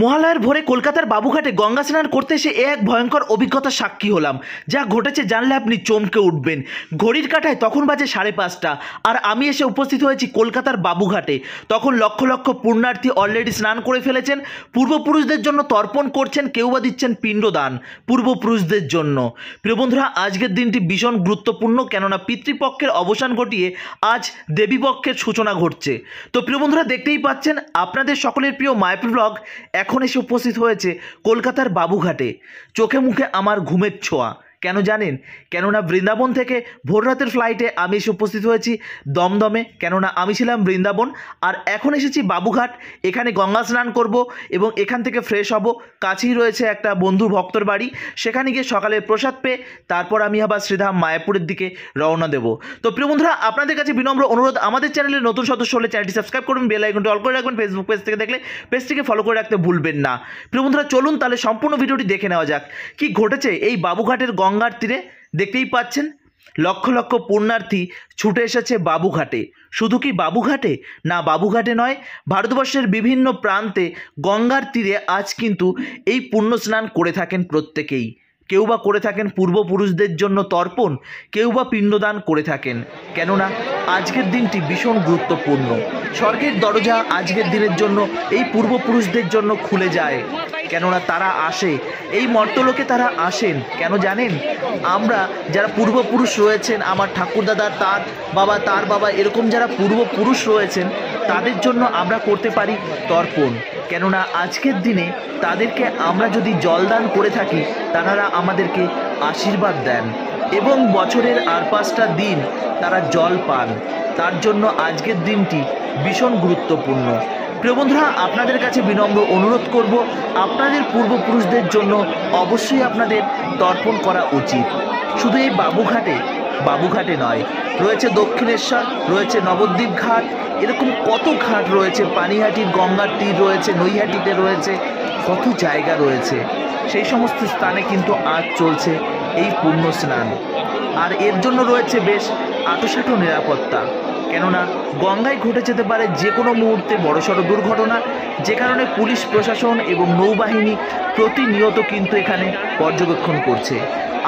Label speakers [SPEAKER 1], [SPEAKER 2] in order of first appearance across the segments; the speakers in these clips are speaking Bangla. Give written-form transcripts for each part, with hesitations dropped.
[SPEAKER 1] মহালয়ার ভোরে কলকাতার বাবুঘাটে গঙ্গা স্নান করতে এসে এক ভয়ঙ্কর অভিজ্ঞতার সাক্ষী হলাম। যা ঘটেছে জানলে আপনি চমকে উঠবেন। ঘড়ির কাঁটায় তখন বাজে 5:30, আর আমি এসে উপস্থিত হয়েছি কলকাতার বাবুঘাটে। তখন লক্ষ লক্ষ পুণ্যার্থী অলরেডি স্নান করে ফেলেছেন। পূর্বপুরুষদের জন্য তর্পণ করছেন, কেউ বা দিচ্ছেন পিণ্ডদান পূর্বপুরুষদের জন্য। প্রিয় বন্ধুরা, আজকের দিনটি ভীষণ গুরুত্বপূর্ণ, কেননা পিতৃপক্ষের অবসান ঘটিয়ে আজ দেবীপক্ষের সূচনা ঘটছে। তো প্রিয় বন্ধুরা, দেখতেই পাচ্ছেন আপনাদের সকলের প্রিয় মায়াপুর ব্লগ এখন এসে উপস্থিত হয়েছে কলকাতার বাবুঘাটে। চোখে মুখে আমার ঘুমের ছোঁয়া। কেন জানেন? কেননা বৃন্দাবন থেকে ভোররাতের ফ্লাইটে আমি এসে উপস্থিত হয়েছি দমদমে, কেননা আমি ছিলাম বৃন্দাবন, আর এখন এসেছি বাবুঘাট। এখানে গঙ্গা স্নান করব এবং এখান থেকে ফ্রেশ হব। কাছেই রয়েছে একটা বন্ধুর ভক্তর বাড়ি, সেখানে গিয়ে সকালের প্রসাদ পেয়ে তারপর আমি আবার শ্রীধাম মায়াপুরের দিকে রওনা দেব। তো প্রিয় বন্ধুরা, আপনাদের কাছে বিনম্র অনুরোধ, আমাদের চ্যানেলে নতুন সদস্য হলে চ্যানেলটি সাবস্ক্রাইব করুন, বেল আইকনটি অল করে রাখবেন। ফেসবুক পেজ থেকে দেখলে পেজটিকে ফলো করে রাখতে ভুলবেন না। প্রিয় বন্ধুরা, চলুন তাহলে সম্পূর্ণ ভিডিওটি দেখে নেওয়া যাক কি ঘটেছে এই বাবুঘাটের গঙ্গার তীরে। দেখতেই পাচ্ছেন লক্ষ লক্ষ পুণ্যার্থী ছুটে এসেছে বাবুঘাটে। শুধু কি বাবুঘাটে? না, বাবুঘাটে নয়, ভারতবর্ষের বিভিন্ন প্রান্তে গঙ্গার তীরে আজ কিন্তু এই পুণ্য স্নান করে থাকেন প্রত্যেকেই। কেউ বা করে থাকেন পূর্বপুরুষদের জন্য তর্পণ, কেউ বা পিণ্ডদান করে থাকেন। কেননা আজকের দিনটি ভীষণ গুরুত্বপূর্ণ। স্বর্গের দরজা আজকের দিনের জন্য এই পূর্বপুরুষদের জন্য খুলে যায়, কেননা তারা আসে এই মর্তলোকে। তারা আসেন কেন জানেন? আমরা যারা পূর্বপুরুষ রয়েছেন, আমার ঠাকুরদাদা, তার বাবা এরকম যারা পূর্বপুরুষ রয়েছেন, তাদের জন্য আমরা করতে পারি তর্পণ। কেননা আজকের দিনে তাদেরকে আমরা যদি জলদান করে থাকি, তারা আমাদেরকে আশীর্বাদ দেন এবং বছরের আর 5টা দিন তারা জল পান। তার জন্য আজকের দিনটি ভীষণ গুরুত্বপূর্ণ। প্রিয় বন্ধুরা, আপনাদের কাছে বিনম্র অনুরোধ করব, আপনাদের পূর্বপুরুষদের জন্য অবশ্যই আপনাদের তর্পণ করা উচিত। শুধু এই বাবুঘাটে নয়, রয়েছে দক্ষিণেশ্বর, রয়েছে নবদ্বীপ ঘাট, এরকম কত ঘাট রয়েছে, পানিহাটির গঙ্গার তীর রয়েছে, নৈহাটিতে রয়েছে, কত জায়গা রয়েছে। সেই সমস্ত স্থানে কিন্তু আজ চলছে এই পুণ্য স্নান, আর এর জন্য রয়েছে বেশ আঁটোসাঁটো নিরাপত্তা। কেননা গঙ্গায় ঘটে যেতে পারে যে কোনো মুহূর্তে বড়সড় দুর্ঘটনা, যে কারণে পুলিশ প্রশাসন এবং নৌবাহিনী প্রতিনিয়ত কিন্তু এখানে পর্যবেক্ষণ করছে।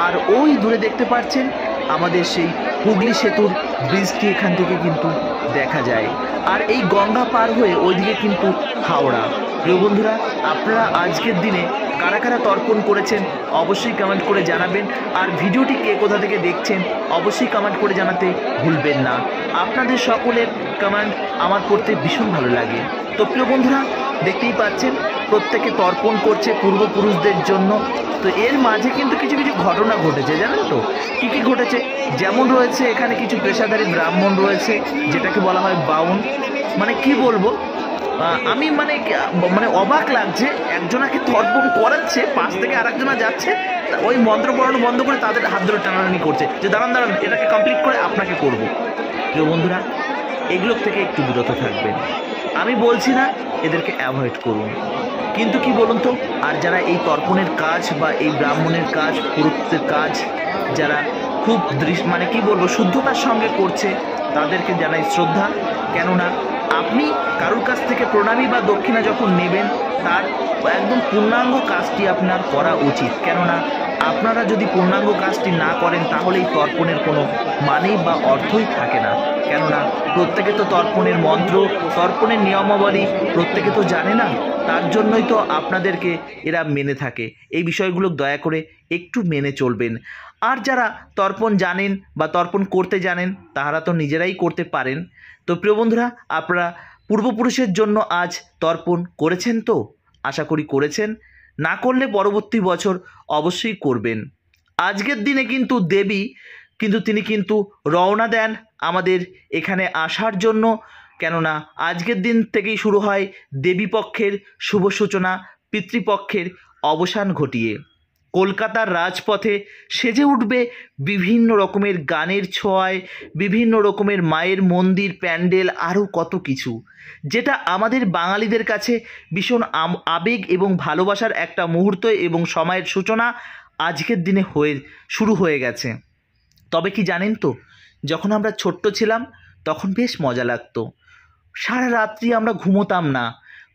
[SPEAKER 1] আর ওই দূরে দেখতে পাচ্ছেন আমাদের সেই হুগলি সেতুর ব্রিজটি এখান থেকে কিন্তু দেখা যায়। আর এই গঙ্গা পার হয়ে ওইদিকে কিন্তু হাওড়া। প্রিয় বন্ধুরা, আপনারা আজকের দিনে কারা কারা তর্পণ করেছেন অবশ্যই কমেন্ট করে জানাবেন। আর ভিডিওটি কে কোথা থেকে দেখছেন অবশ্যই কমেন্ট করে জানাতে ভুলবেন না। আপনাদের সকলের কমেন্ট আমার পড়তে ভীষণ ভালো লাগে। তো প্রিয় বন্ধুরা, দেখতেই পাচ্ছেন প্রত্যেকে তর্পণ করছে পূর্বপুরুষদের জন্য। তো এর মাঝে কিন্তু কিছু কিছু ঘটনা ঘটেছে, জানেন তো কী কী ঘটেছে? যেমন রয়েছে এখানে কিছু পেশাদারী ব্রাহ্মণ রয়েছে, যেটাকে বলা হয় বাউন। মানে কি বলবো, আমি মানে অবাক লাগছে, একজনাকে তর্পণ করাচ্ছে, পাশ থেকে আরেকজনা যাচ্ছে, ওই মন্ত্র পড়ানো বন্ধ করে তাদের হাত ধরে টানাটানি করছে যে দাঁড়ান এটাকে কমপ্লিট করে আপনাকে করব। প্রিয় বন্ধুরা, এগুলোর থেকে একটু বিরত থাকবেন। আমি বলছি না এদেরকে অ্যাভয়েড করুন, কিন্তু কি বলুন তো, আর যারা এই তর্পণের কাজ বা এই ব্রাহ্মণের কাজ, পুরোহিতের কাজ যারা খুব মানে কি বলবো শুদ্ধতার সঙ্গে করছে, তাদেরকে জানাই শ্রদ্ধা। কেননা আপনি কারোর কাছ থেকে প্রণামী বা দক্ষিণা যখন নেবেন, তার একদম পূর্ণাঙ্গ কাজটি আপনার করা উচিত। কেননা আপনারা যদি পূর্ণাঙ্গ কাজটি না করেন, তাহলে এই তর্পণের কোনো মানেই বা অর্থই থাকে না। কেননা প্রত্যেকে তো তর্পণের মন্ত্র, তর্পণের নিয়মাবলী প্রত্যেকে তো জানে না। তার জন্যই তো আপনাদেরকে এরা মেনে থাকে। এই বিষয়গুলো দয়া করে একটু মেনে চলবেন। আর যারা তর্পণ জানেন বা তর্পণ করতে জানেন, তাহারা তো নিজেরাই করতে পারেন। তো প্রিয় বন্ধুরা, আপনারা পূর্বপুরুষের জন্য আজ তর্পণ করেছেন তো? আশা করি করেছেন। না করলে পরবর্তী বছর অবশ্যই করবেন। আজকের দিনে কিন্তু দেবী তিনি কিন্তু রওনা দেন আমাদের এখানে আসার জন্য। কেননা আজকের দিন থেকেই শুরু হয় দেবীপক্ষের শুভ সূচনা, পিতৃপক্ষের অবসান ঘটিয়ে। কলকাতার রাজপথে সেজে উঠবে বিভিন্ন রকমের গানের ছোঁয়ায়, বিভিন্ন রকমের মায়ের মন্দির, প্যান্ডেল, আরও কত কিছু, যেটা আমাদের বাঙালিদের কাছে ভীষণ আবেগ এবং ভালোবাসার একটা মুহূর্ত এবং সময়ের সূচনা আজকের দিনে শুরু হয়ে গেছে। তবে কি জানেন তো, যখন আমরা ছোট্ট ছিলাম তখন বেশ মজা লাগতো। সারা রাত্রি আমরা ঘুমোতাম না,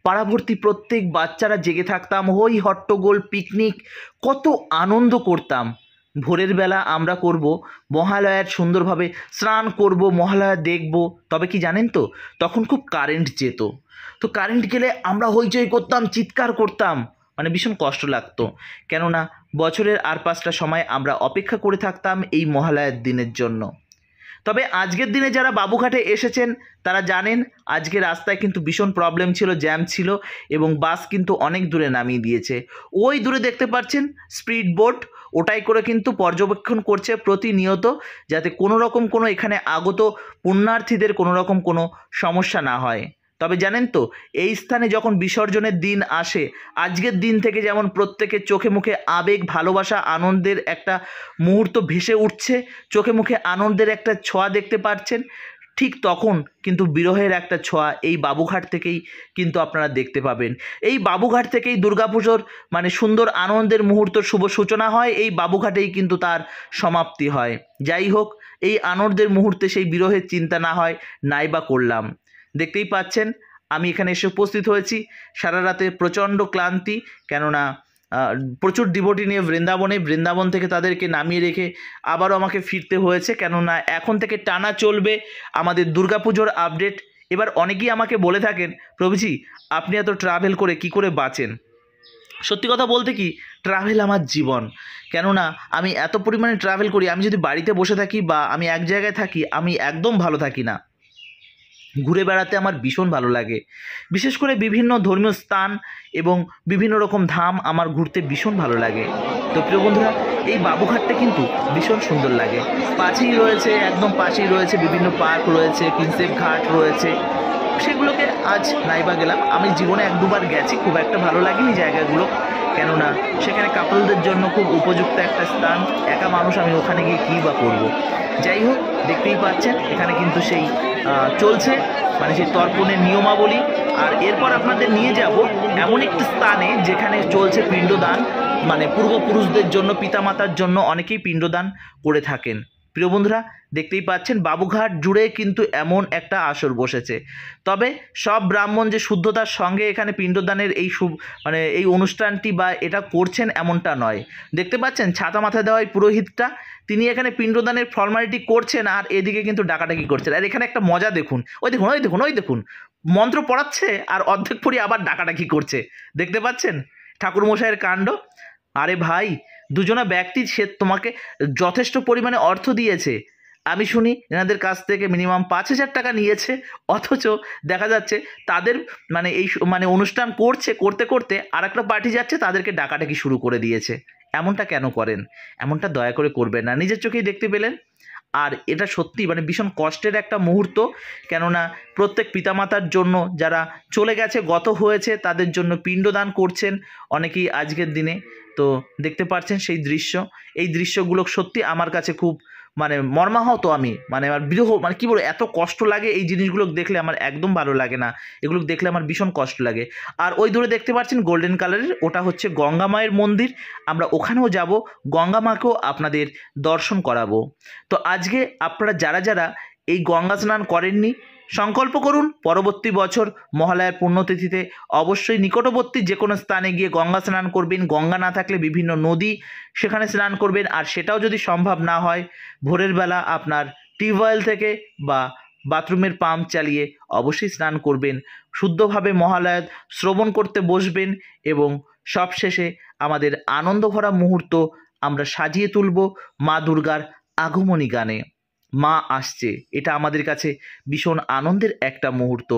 [SPEAKER 1] পাড়াভর্তি প্রত্যেক বাচ্চারা জেগে থাকতাম, হই হট্টগোল, পিকনিক, কত আনন্দ করতাম। ভোরের বেলা আমরা করব মহালয়ার, সুন্দরভাবে স্নান করব, মহালয়া দেখব। তবে কি জানেন তো, তখন খুব কারেন্ট যেত। তো কারেন্ট গেলে আমরা হইচই করতাম, চিৎকার করতাম, মানে ভীষণ কষ্ট লাগতো। কেননা বছরের আর 5টা সময় আমরা অপেক্ষা করে থাকতাম এই মহালয়ার দিনের জন্য। তবে আজকের দিনে যারা বাবুঘাটে এসেছেন তারা জানেন আজকে রাস্তায় কিন্তু ভীষণ প্রবলেম ছিল, জ্যাম ছিল, এবং বাস কিন্তু অনেক দূরে নামিয়ে দিয়েছে। ওই দূরে দেখতে পাচ্ছেন স্পিড বোট, ওটাই করে কিন্তু পর্যবেক্ষণ করছে প্রতিনিয়ত, যাতে কোনো রকম কোনো এখানে আগত পুণ্যার্থীদের কোনো রকম কোনো সমস্যা না হয়। তবে জানেন তো, এই স্থানে যখন বিসর্জনের দিন আসে, আজকের দিন থেকে যেমন প্রত্যেকের চোখে মুখে আবেগ, ভালোবাসা, আনন্দের একটা মুহূর্ত ভেসে উঠছে, চোখে মুখে আনন্দের একটা ছোঁয়া দেখতে পাচ্ছেন, ঠিক তখন কিন্তু বিরহের একটা ছোঁয়া এই বাবুঘাট থেকেই কিন্তু আপনারা দেখতে পাবেন। এই বাবুঘাট থেকেই দুর্গাপুজোর মানে সুন্দর আনন্দের মুহূর্ত শুভ সূচনা হয়, এই বাবুঘাটেই কিন্তু তার সমাপ্তি হয়। যাই হোক, এই আনন্দের মুহূর্তে সেই বিরহের চিন্তা না হয় নাই বা করলাম। দেখতেই পাচ্ছেন আমি এখানে এসে উপস্থিত হয়েছি, সারা রাতে প্রচণ্ড ক্লান্তি, কেননা প্রচুর ডিভোটি নিয়ে বৃন্দাবন থেকে তাদেরকে নামিয়ে রেখে আবারও আমাকে ফিরতে হয়েছে, কেননা এখন থেকে টানা চলবে আমাদের দুর্গাপুজোর আপডেট। এবার অনেকেই আমাকে বলে থাকেন, প্রভুজি আপনি এত ট্রাভেল করে কি করে বাঁচেন? সত্যি কথা বলতে কি, ট্রাভেল আমার জীবন। কেননা আমি এত পরিমাণে ট্রাভেল করি, আমি যদি বাড়িতে বসে থাকি বা আমি এক জায়গায় থাকি, আমি একদম ভালো থাকি না। ঘুরে বেড়াতে আমার ভীষণ ভালো লাগে, বিশেষ করে বিভিন্ন ধর্মীয় স্থান এবং বিভিন্ন রকম ধাম আমার ঘুরতে ভীষণ ভালো লাগে। তো প্রিয় বন্ধুরা, এই বাবুঘাটটা কিন্তু ভীষণ সুন্দর লাগে। পাশেই রয়েছে, একদম পাশেই রয়েছে বিভিন্ন পার্ক রয়েছে, প্রিন্সেপ ঘাট রয়েছে, সেগুলোকে আজ নাইবা গেলাম। আমি জীবনে 1-2বার গেছি, খুব একটা ভালো লাগেনি জায়গাগুলো, কেননা সেখানে কাপলদের জন্য খুব উপযুক্ত একটা স্থান। একা মানুষ, আমি ওখানে গিয়ে কী বা করবো। যাই হোক, দেখতেই পাচ্ছেন এখানে কিন্তু সেই চলছে মানে সেই তর্পণের নিয়মাবলী। আর এরপর আপনাদের নিয়ে যাব এমন একটি স্থানে যেখানে চলছে পিণ্ডদান, মানে পূর্বপুরুষদের জন্য, পিতামাতার জন্য অনেকেই পিণ্ডদান করে থাকেন। প্রিয় বন্ধুরা, দেখতেই পাচ্ছেন বাবুঘাট জুড়ে কিন্তু এমন একটা আসর বসেছে। তবে সব ব্রাহ্মণ যে শুদ্ধতার সঙ্গে এখানে পিণ্ডদানের এই মানে এই অনুষ্ঠানটি বা এটা করছেন এমনটা নয়। দেখতে পাচ্ছেন ছাতা মাথায় দেওয়া এই পুরোহিতটা, তিনি এখানে পিণ্ডদানের ফর্মালিটি করছেন, আর এদিকে কিন্তু ডাকাডাকি করছেন। আর এখানে একটা মজা দেখুন, ওই দেখুন মন্ত্র পড়াচ্ছে আর অর্ধেক পড়ি আবার ডাকাডাকি করছে। দেখতে পাচ্ছেন ঠাকুরমশাইয়ের কাণ্ড। আরে ভাই, দুজনা ব্যক্তি, সে তোমাকে যথেষ্ট পরিমাণে অর্থ দিয়েছে। আমি শুনি এনাদের কাছ থেকে মিনিমাম 5,000 টাকা নিয়েছে, অথচ দেখা যাচ্ছে তাদের মানে এই মানে অনুষ্ঠান করতে করতে আর একটা পার্টি যাচ্ছে, তাদেরকে ডাকাডাকি শুরু করে দিয়েছে। এমনটা কেন করেন? এমনটা দয়া করে করবেন না, নিজের চোখেই দেখতে পেলেন। আর এটা সত্যি মানে ভীষণ কষ্টের একটা মুহূর্ত, কেননা প্রত্যেক পিতামাতার জন্য যারা চলে গেছে, গত হয়েছে, তাদের জন্য পিণ্ডদান করছেন অনেকেই আজকের দিনে। তো দেখতে পাচ্ছেন সেই দৃশ্য, এই দৃশ্যগুলো সত্যি আমার কাছে খুব মানে মর্মাহত। আমি মানে আমার বিরহ, মানে কী বলবো, এত কষ্ট লাগে এই জিনিসগুলো দেখলে, আমার একদম ভালো লাগে না, এগুলো দেখলে আমার ভীষণ কষ্ট লাগে। আর ওই দূরে দেখতে পাচ্ছেন গোল্ডেন কালারের, ওটা হচ্ছে গঙ্গা মায়ের মন্দির। আমরা ওখানেও যাব, গঙ্গা মাকেও আপনাদের দর্শন করাবো। তো আজকে আপনারা যারা যারা এই গঙ্গা স্নান করেননি, সংকল্প করুন পরবর্তী বছর মহালয়ার পুণ্যতিথিতে অবশ্যই নিকটবর্তী যে কোনো স্থানে গিয়ে গঙ্গা স্নান করবেন। গঙ্গা না থাকলে বিভিন্ন নদী, সেখানে স্নান করবেন। আর সেটাও যদি সম্ভব না হয়, ভোরের বেলা আপনার টিউবওয়েল থেকে বা বাথরুমের পাম্প চালিয়ে অবশ্যই স্নান করবেন। শুদ্ধভাবে মহালয়া শ্রবণ করতে বসবেন এবং সবশেষে আমাদের আনন্দ ভরা মুহূর্ত আমরা সাজিয়ে তুলব মা দুর্গার আগমনী গানে। মা আসছে, এটা আমাদের কাছে ভীষণ আনন্দের একটা মুহূর্ত।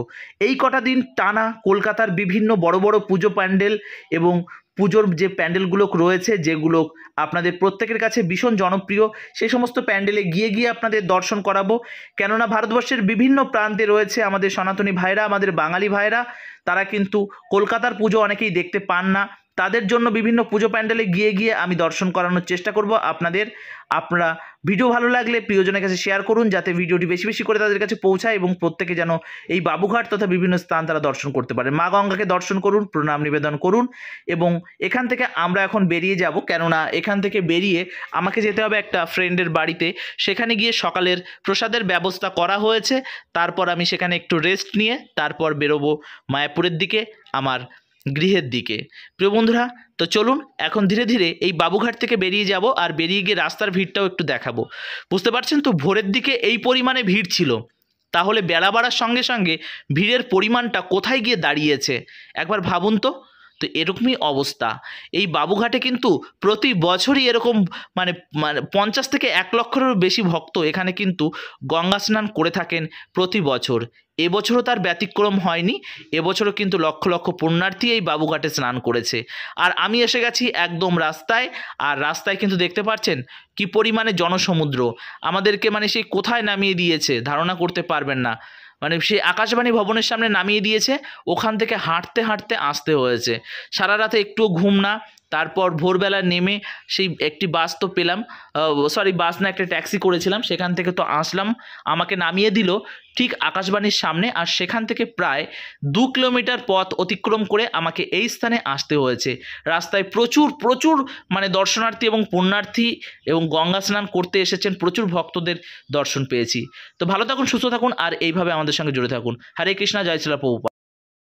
[SPEAKER 1] এই কটা দিন টানা কলকাতার বিভিন্ন বড় বড় পুজো প্যান্ডেল এবং পুজোর যে প্যান্ডেলগুলো রয়েছে, যেগুলো আপনাদের প্রত্যেকের কাছে ভীষণ জনপ্রিয়, সেই সমস্ত প্যান্ডেলে গিয়ে গিয়ে আপনাদের দর্শন করাবো। কেননা ভারতবর্ষের বিভিন্ন প্রান্তে রয়েছে আমাদের সনাতনী ভাইরা, আমাদের বাঙালি ভাইরা, তারা কিন্তু কলকাতার পুজো অনেকেই দেখতে পান না। তাদের জন্য বিভিন্ন পুজো প্যান্ডেলে গিয়ে গিয়ে আমি দর্শন করানোর চেষ্টা করব আপনাদের। আপনারা ভিডিও ভালো লাগলে প্রিয়জনের কাছে শেয়ার করুন, যাতে ভিডিওটি বেশি বেশি করে তাদের কাছে পৌঁছায় এবং প্রত্যেকে যেন এই বাবুঘাট তথা বিভিন্ন স্থান তারা দর্শন করতে পারে। মা গঙ্গাকে দর্শন করুন, প্রণাম নিবেদন করুন এবং এখান থেকে আমরা এখন বেরিয়ে যাব, কেননা এখান থেকে বেরিয়ে আমাকে যেতে হবে একটা ফ্রেন্ডের বাড়িতে। সেখানে গিয়ে সকালের প্রসাদের ব্যবস্থা করা হয়েছে, তারপর আমি সেখানে একটু রেস্ট নিয়ে তারপর বেরোবো মায়াপুরের দিকে, আমার গৃহের দিকে। প্রিয় বন্ধুরা, তো চলুন এখন ধীরে ধীরে এই বাবুঘাট থেকে বেরিয়ে যাব, আর বেরিয়ে গিয়ে রাস্তার ভিড়টাও একটু দেখাবো। বুঝতে পারছেন তো, ভোরের দিকে এই পরিমাণে ভিড় ছিল, তাহলে বেলা বাড়ার সঙ্গে সঙ্গে ভিড়ের পরিমাণটা কোথায় গিয়ে দাঁড়িয়েছে একবার ভাবুন তো। তো এরকমই অবস্থা এই বাবুঘাটে, কিন্তু প্রতি বছরই এরকম মানে মানে 50 থেকে 1 লক্ষেরও বেশি ভক্ত এখানে কিন্তু গঙ্গা স্নান করে থাকেন প্রতি বছর। এবছরও তার ব্যতিক্রম হয়নি, এবছরও কিন্তু লক্ষ লক্ষ পুণ্যার্থী এই বাবুঘাটে স্নান করেছে। আর আমি এসে গেছি একদম রাস্তায়, আর রাস্তায় কিন্তু দেখতে পাচ্ছেন কি পরিমাণে জনসমুদ্র। আমাদেরকে মানে সেই কোথায় নামিয়ে দিয়েছে ধারণা করতে পারবেন না, মানে সেই আকাশবাণী ভবনের সামনে নামিয়ে দিয়েছে, ওখান থেকে হাঁটতে হাঁটতে আসতে হয়েছে। সারা রাতে একটুও ঘুম না, তারপর ভোরবেলা নেমে সেই একটি বাস তো পেলাম, সরি বাস না, একটা ট্যাক্সি করেছিলাম, সেখান থেকে তো আসলাম, আমাকে নামিয়ে দিল ঠিক আকাশবাণীর সামনে। আর সেখান থেকে প্রায় 2 কিলোমিটার পথ অতিক্রম করে আমাকে এই স্থানে আসতে হয়েছে। রাস্তায় প্রচুর প্রচুর মানে দর্শনার্থী এবং পুণ্যার্থী এবং গঙ্গা স্নান করতে এসেছেন, প্রচুর ভক্তদের দর্শন পেয়েছি। তো ভালো থাকুন, সুস্থ থাকুন, আর এইভাবে আমাদের সঙ্গে জুড়ে থাকুন। হরে কৃষ্ণা, জয় শ্রীলা প্রভুপাদ।